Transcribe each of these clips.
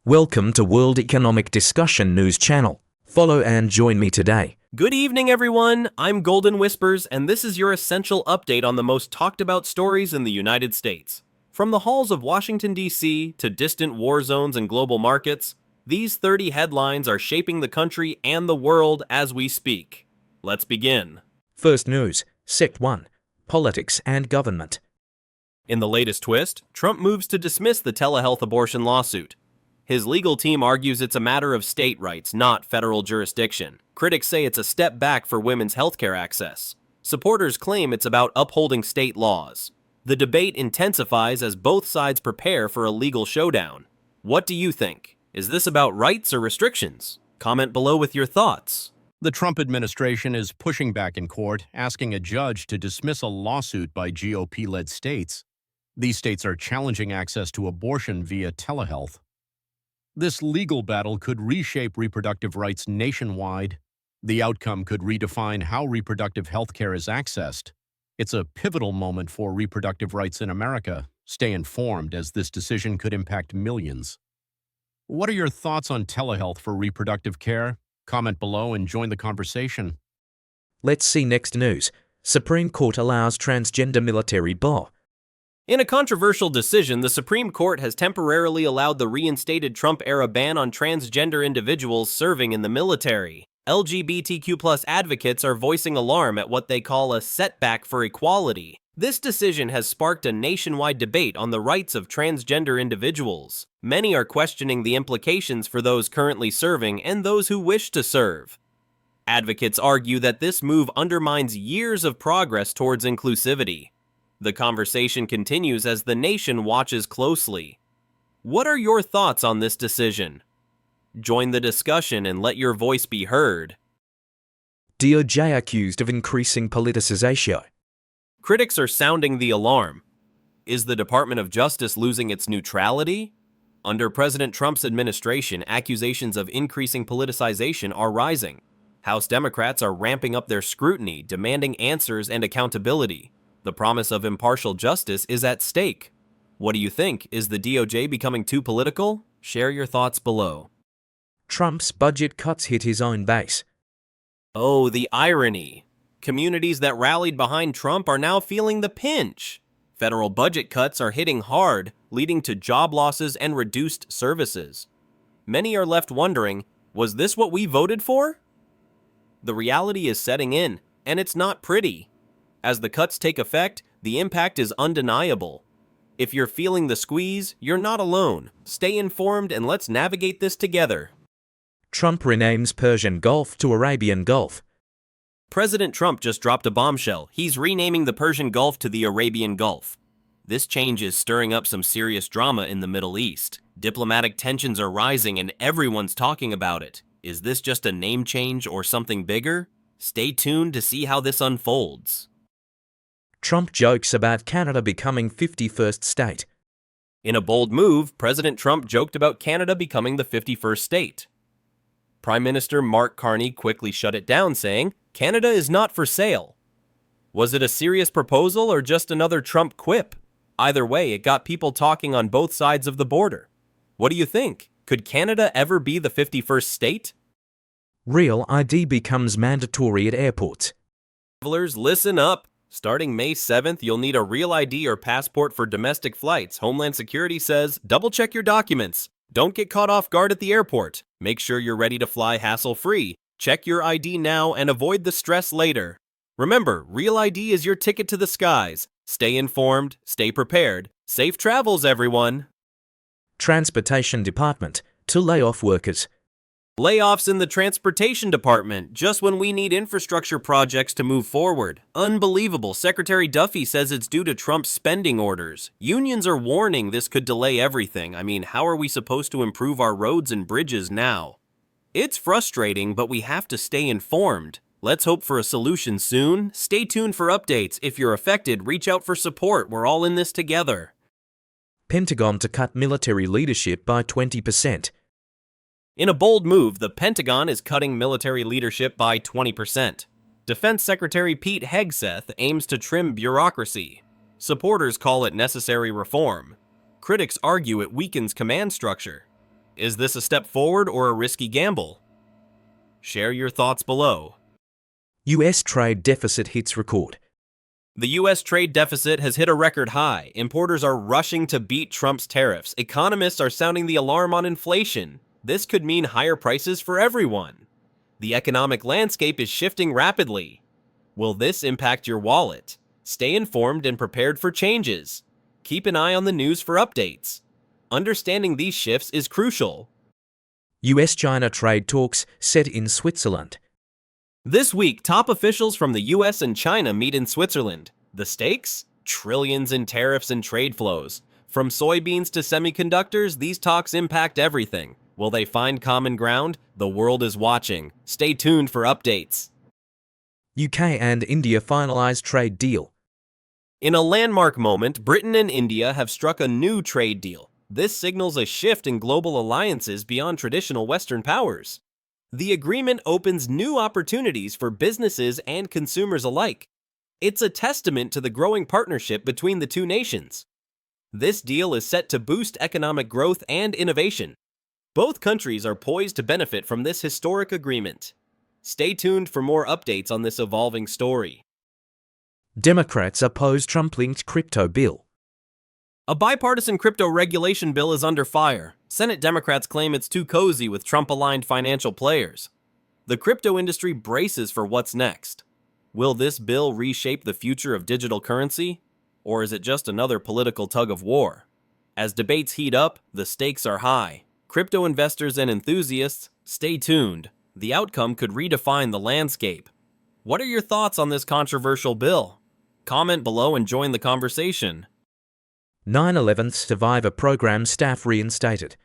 Welcome to World Economic Discussion News Channel. Follow and join me today. Good evening, everyone. I'm Golden Whispers, and this is your essential update on the most talked about stories in the United States. From the halls of Washington, D.C. to distant war zones and global markets, these 30 headlines are shaping the country and the world as we speak. Let's begin. First news, Sect 1, Politics and Government. In the latest twist, Trump moves to dismiss the telehealth abortion lawsuit. His legal team argues it's a matter of state rights, not federal jurisdiction. Critics say it's a step back for women's healthcare access. Supporters claim it's about upholding state laws. The debate intensifies as both sides prepare for a legal showdown. What do you think? Is this about rights or restrictions? Comment below with your thoughts. The Trump administration is pushing back in court, asking a judge to dismiss a lawsuit by GOP-led states. These states are challenging access to abortion via telehealth. This legal battle could reshape reproductive rights nationwide. The outcome could redefine how reproductive health care is accessed. It's a pivotal moment for reproductive rights in America. Stay informed, as this decision could impact millions. What are your thoughts on telehealth for reproductive care? Comment below and join the conversation. Let's see next news. Supreme Court allows transgender military bar. In a controversial decision, the Supreme Court has temporarily allowed the reinstated Trump-era ban on transgender individuals serving in the military. LGBTQ+ advocates are voicing alarm at what they call a setback for equality. This decision has sparked a nationwide debate on the rights of transgender individuals. Many are questioning the implications for those currently serving and those who wish to serve. Advocates argue that this move undermines years of progress towards inclusivity. The conversation continues as the nation watches closely. What are your thoughts on this decision? Join the discussion and let your voice be heard. DOJ accused of increasing politicization. Critics are sounding the alarm. Is the Department of Justice losing its neutrality? Under President Trump's administration, accusations of increasing politicization are rising. House Democrats are ramping up their scrutiny, demanding answers and accountability. The promise of impartial justice is at stake. What do you think? Is the DOJ becoming too political? Share your thoughts below. Trump's budget cuts hit his own base. Oh, the irony. Communities that rallied behind Trump are now feeling the pinch. Federal budget cuts are hitting hard, leading to job losses and reduced services. Many are left wondering, was this what we voted for? The reality is setting in, and it's not pretty. As the cuts take effect, the impact is undeniable. If you're feeling the squeeze, you're not alone. Stay informed and let's navigate this together. Trump renames Persian Gulf to Arabian Gulf. President Trump just dropped a bombshell. He's renaming the Persian Gulf to the Arabian Gulf. This change is stirring up some serious drama in the Middle East. Diplomatic tensions are rising and everyone's talking about it. Is this just a name change or something bigger? Stay tuned to see how this unfolds. Trump jokes about Canada becoming 51st state. In a bold move, President Trump joked about Canada becoming the 51st state. Prime Minister Mark Carney quickly shut it down, saying, "Canada is not for sale." Was it a serious proposal or just another Trump quip? Either way, it got people talking on both sides of the border. What do you think? Could Canada ever be the 51st state? Real ID becomes mandatory at airports. Travelers, listen up. Starting May 7th, you'll need a real ID or passport for domestic flights. Homeland Security says, double-check your documents. Don't get caught off guard at the airport. Make sure you're ready to fly hassle-free. Check your ID now and avoid the stress later. Remember, Real ID is your ticket to the skies. Stay informed, stay prepared. Safe travels, everyone. Transportation Department to lay off workers. Layoffs in the Transportation Department, just when we need infrastructure projects to move forward. Unbelievable. Secretary Duffy says it's due to Trump's spending orders. Unions are warning this could delay everything. I mean, how are we supposed to improve our roads and bridges now? It's frustrating, but we have to stay informed. Let's hope for a solution soon. Stay tuned for updates. If you're affected, reach out for support. We're all in this together. Pentagon to cut military leadership by 20%. In a bold move, the Pentagon is cutting military leadership by 20%. Defense Secretary Pete Hegseth aims to trim bureaucracy. Supporters call it necessary reform. Critics argue it weakens command structure. Is this a step forward or a risky gamble? Share your thoughts below. US trade deficit hits record. The U.S. trade deficit has hit a record high. Importers are rushing to beat Trump's tariffs. Economists are sounding the alarm on inflation. This could mean higher prices for everyone. The economic landscape is shifting rapidly. Will this impact your wallet? Stay informed and prepared for changes. Keep an eye on the news for updates. Understanding these shifts is crucial. US-China trade talks set in Switzerland. This week, top officials from the US and China meet in Switzerland. The stakes? Trillions in tariffs and trade flows. From soybeans to semiconductors, these talks impact everything. Will they find common ground? The world is watching. Stay tuned for updates. UK and India finalise trade deal. In a landmark moment, Britain and India have struck a new trade deal. This signals a shift in global alliances beyond traditional Western powers. The agreement opens new opportunities for businesses and consumers alike. It's a testament to the growing partnership between the two nations. This deal is set to boost economic growth and innovation. Both countries are poised to benefit from this historic agreement. Stay tuned for more updates on this evolving story. Democrats oppose Trump-linked crypto bill. A bipartisan crypto regulation bill is under fire. Senate Democrats claim it's too cozy with Trump-aligned financial players. The crypto industry braces for what's next. Will this bill reshape the future of digital currency? Or is it just another political tug of war? As debates heat up, the stakes are high. Crypto investors and enthusiasts, stay tuned. The outcome could redefine the landscape. What are your thoughts on this controversial bill? Comment below and join the conversation. 9/11 survivor program staff reinstated.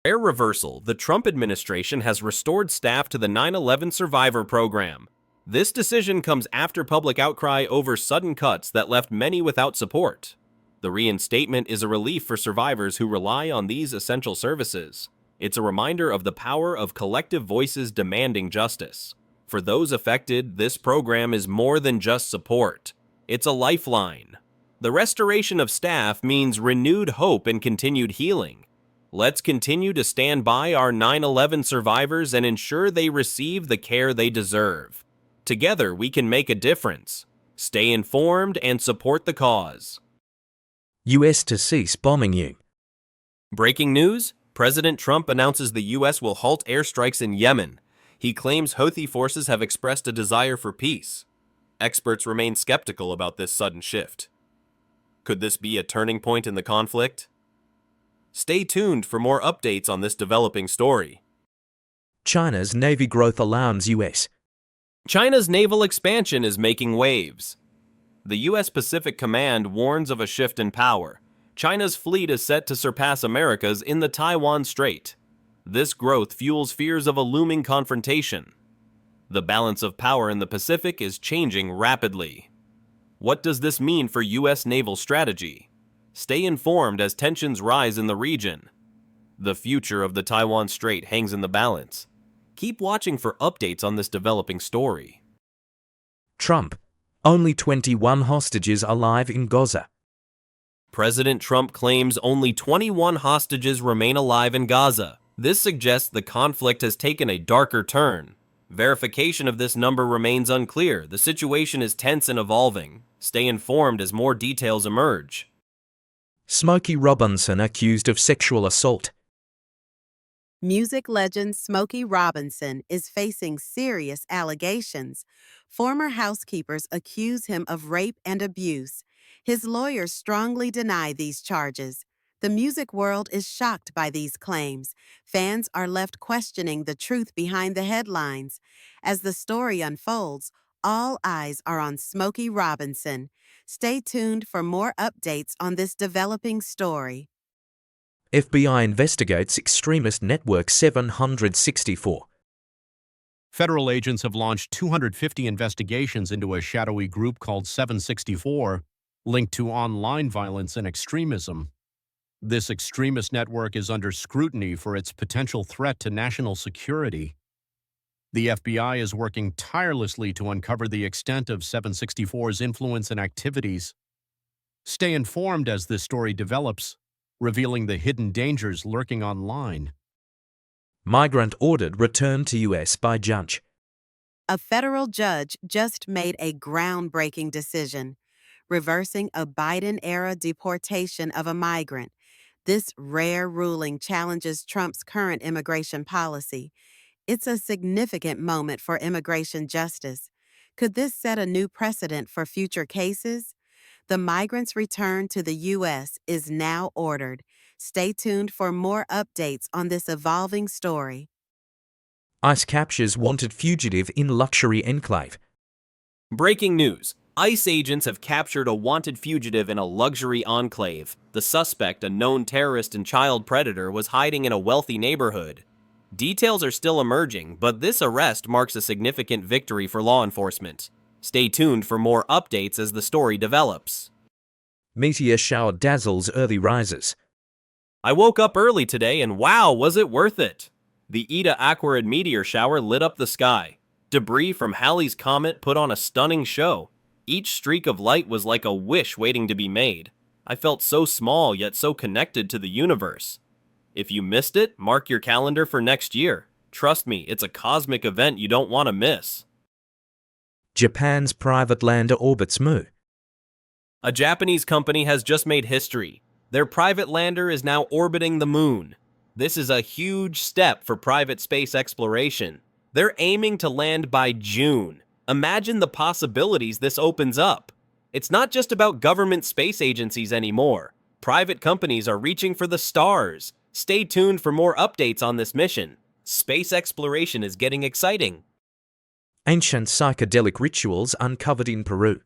Rare reversal, the Trump administration has restored staff to the 9/11 survivor program. This decision comes after public outcry over sudden cuts that left many without support. The reinstatement is a relief for survivors who rely on these essential services. It's a reminder of the power of collective voices demanding justice. For those affected, this program is more than just support. It's a lifeline. The restoration of staff means renewed hope and continued healing. Let's continue to stand by our 9/11 survivors and ensure they receive the care they deserve. Together, we can make a difference. Stay informed and support the cause. US to cease bombing you. Breaking news: President Trump announces the U.S. will halt airstrikes in Yemen. He claims Houthi forces have expressed a desire for peace. Experts remain skeptical about this sudden shift. Could this be a turning point in the conflict? Stay tuned for more updates on this developing story. China's Navy growth alarms US. China's naval expansion is making waves. The U.S. Pacific Command warns of a shift in power. China's fleet is set to surpass America's in the Taiwan Strait. This growth fuels fears of a looming confrontation. The balance of power in the Pacific is changing rapidly. What does this mean for U.S. naval strategy? Stay informed as tensions rise in the region. The future of the Taiwan Strait hangs in the balance. Keep watching for updates on this developing story. Trump. Only 21 hostages alive in Gaza. President Trump claims only 21 hostages remain alive in Gaza. This suggests the conflict has taken a darker turn. Verification of this number remains unclear. The situation is tense and evolving. Stay informed as more details emerge. Smokey Robinson accused of sexual assault. Music legend Smokey Robinson is facing serious allegations. Former housekeepers accuse him of rape and abuse. His lawyers strongly deny these charges. The music world is shocked by these claims. Fans are left questioning the truth behind the headlines. As the story unfolds, all eyes are on Smokey Robinson. Stay tuned for more updates on this developing story. FBI investigates extremist network 764. Federal agents have launched 250 investigations into a shadowy group called 764, linked to online violence and extremism. This extremist network is under scrutiny for its potential threat to national security. The FBI is working tirelessly to uncover the extent of 764's influence and activities. Stay informed as this story develops, revealing the hidden dangers lurking online. Migrant ordered return to U.S. by judge. A federal judge just made a groundbreaking decision, reversing a Biden-era deportation of a migrant. This rare ruling challenges Trump's current immigration policy. It's a significant moment for immigration justice. Could this set a new precedent for future cases? The migrant's return to the U.S. is now ordered. Stay tuned for more updates on this evolving story. ICE captures wanted fugitive in luxury enclave. Breaking news. ICE agents have captured a wanted fugitive in a luxury enclave. The suspect, a known terrorist and child predator, was hiding in a wealthy neighborhood. Details are still emerging, but this arrest marks a significant victory for law enforcement. Stay tuned for more updates as the story develops. Meteor shower dazzles early risers. I woke up early today and wow, was it worth it? The Eta Aquarid meteor shower lit up the sky. Debris from Halley's Comet put on a stunning show. Each streak of light was like a wish waiting to be made. I felt so small yet so connected to the universe. If you missed it, mark your calendar for next year. Trust me, it's a cosmic event you don't want to miss. Japan's private lander orbits Moon. A Japanese company has just made history. Their private lander is now orbiting the moon. This is a huge step for private space exploration. They're aiming to land by June. Imagine the possibilities this opens up. It's not just about government space agencies anymore. Private companies are reaching for the stars. Stay tuned for more updates on this mission. Space exploration is getting exciting. Ancient psychedelic rituals uncovered in Peru.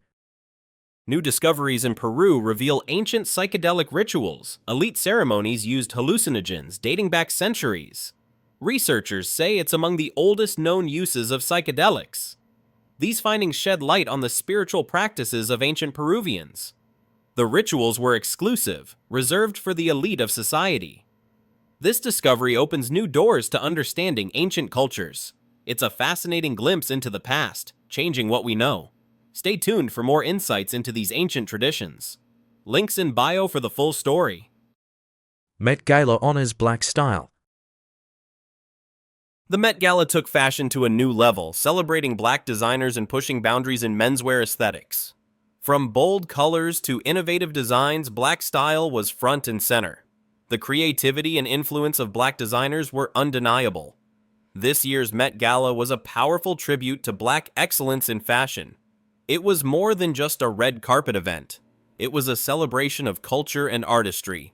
New discoveries in Peru reveal ancient psychedelic rituals. Elite ceremonies used hallucinogens dating back centuries. Researchers say it's among the oldest known uses of psychedelics. These findings shed light on the spiritual practices of ancient Peruvians. The rituals were exclusive, reserved for the elite of society. This discovery opens new doors to understanding ancient cultures. It's a fascinating glimpse into the past, changing what we know. Stay tuned for more insights into these ancient traditions. Links in bio for the full story. Met Gala honors black style. The Met Gala took fashion to a new level, celebrating black designers and pushing boundaries in menswear aesthetics. From bold colors to innovative designs, black style was front and center. The creativity and influence of black designers were undeniable. This year's Met Gala was a powerful tribute to black excellence in fashion. It was more than just a red carpet event. It was a celebration of culture and artistry.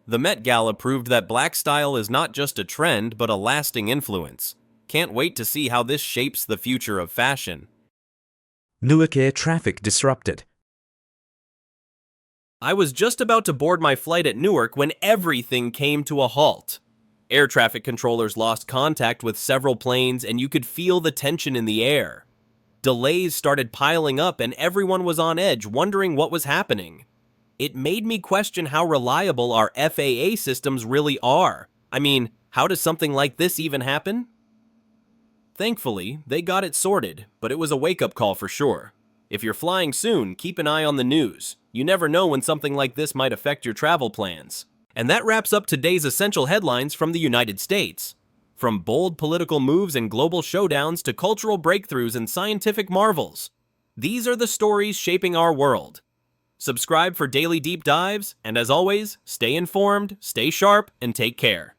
The Met Gala proved that black style is not just a trend, but a lasting influence. Can't wait to see how this shapes the future of fashion. Newark air traffic disrupted. I was just about to board my flight at Newark when everything came to a halt. Air traffic controllers lost contact with several planes, and you could feel the tension in the air. Delays started piling up, and everyone was on edge, wondering what was happening. It made me question how reliable our FAA systems really are. I mean, how does something like this even happen? Thankfully, they got it sorted, but it was a wake-up call for sure. If you're flying soon, keep an eye on the news. You never know when something like this might affect your travel plans. And that wraps up today's essential headlines from the United States. From bold political moves and global showdowns to cultural breakthroughs and scientific marvels, these are the stories shaping our world. Subscribe for daily deep dives, and as always, stay informed, stay sharp, and take care.